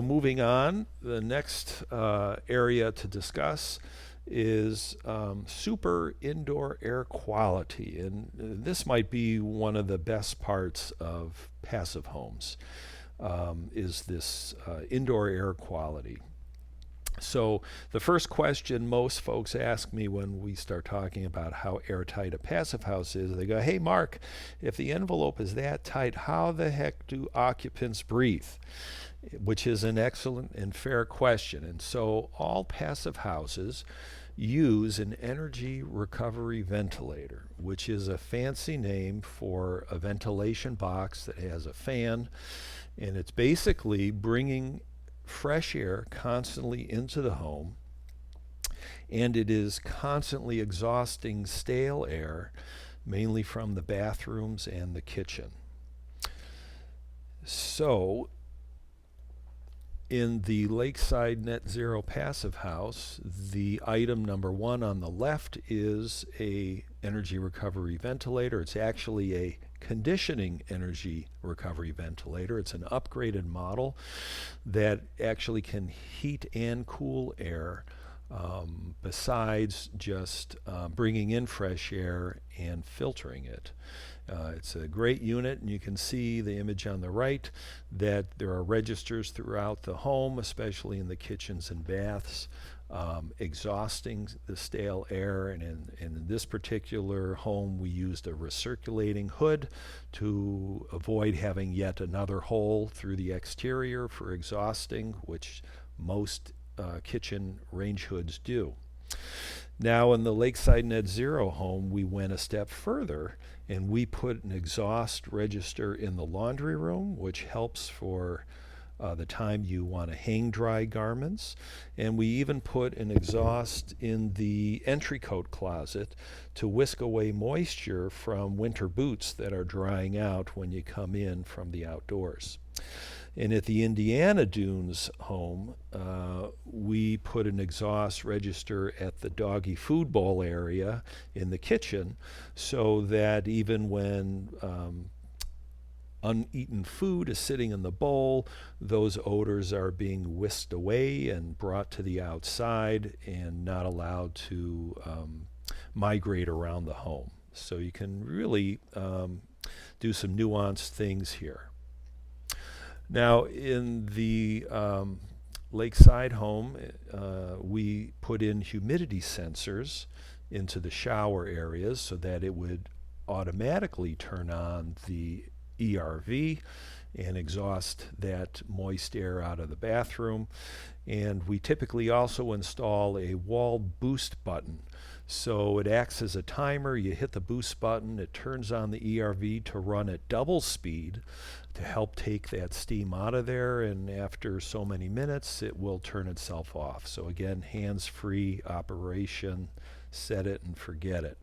moving on, the next area to discuss is super indoor air quality. And this might be one of the best parts of passive homes, is this indoor air quality. So the first question most folks ask me when we start talking about how airtight a passive house is, they go, hey Mark, if the envelope is that tight, how the heck do occupants breathe? Which is an excellent and fair question. And so all passive houses use an energy recovery ventilator, which is a fancy name for a ventilation box that has a fan, and it's basically bringing fresh air constantly into the home, and it is constantly exhausting stale air, mainly from the bathrooms and the kitchen. So in the Lakeside Net Zero Passive House, the item number one on the left is a energy recovery ventilator. It's actually a conditioning energy recovery ventilator. It's an upgraded model that actually can heat and cool air, besides just bringing in fresh air and filtering it. It's a great unit, and you can see the image on the right that there are registers throughout the home, especially in the kitchens and baths, exhausting the stale air. And in this particular home, we used a recirculating hood to avoid having yet another hole through the exterior for exhausting, which most kitchen range hoods do. Now in the Lakeside Net Zero home, we went a step further and we put an exhaust register in the laundry room, which helps for the time you want to hang dry garments. And we even put an exhaust in the entry coat closet to whisk away moisture from winter boots that are drying out when you come in from the outdoors. And at the Indiana Dunes home, we put an exhaust register at the doggy food bowl area in the kitchen, so that even when uneaten food is sitting in the bowl, those odors are being whisked away and brought to the outside and not allowed to migrate around the home. So you can really do some nuanced things here. Now in the Lakeside home, we put in humidity sensors into the shower areas so that it would automatically turn on the ERV and exhaust that moist air out of the bathroom. And we typically also install a wall boost button. So it acts as a timer. You hit the boost button, it turns on the ERV to run at double speed to help take that steam out of there, and after so many minutes it will turn itself off. So again, hands-free operation, set it and forget it.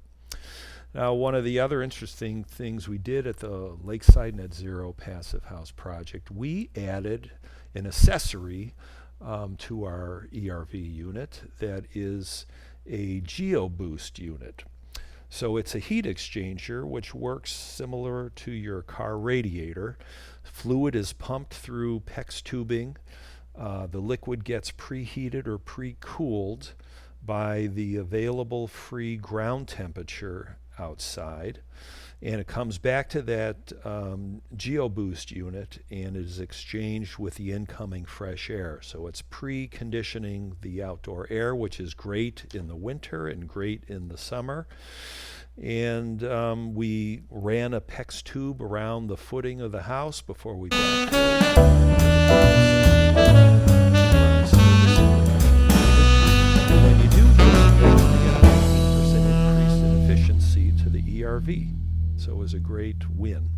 Now one of the other interesting things we did at the Lakeside Net Zero Passive House project, we added an accessory to our ERV unit that is a geo-boost unit. So it's a heat exchanger which works similar to your car radiator. Fluid is pumped through PEX tubing. The liquid gets preheated or pre-cooled by the available free ground temperature outside, and it comes back to that geo-boost unit and is exchanged with the incoming fresh air. So it's pre-conditioning the outdoor air, which is great in the winter and great in the summer. And we ran a PEX tube around the footing of the house before we backfilled. When you do this, you get a 15% increase in efficiency to the ERV. So it was a great win.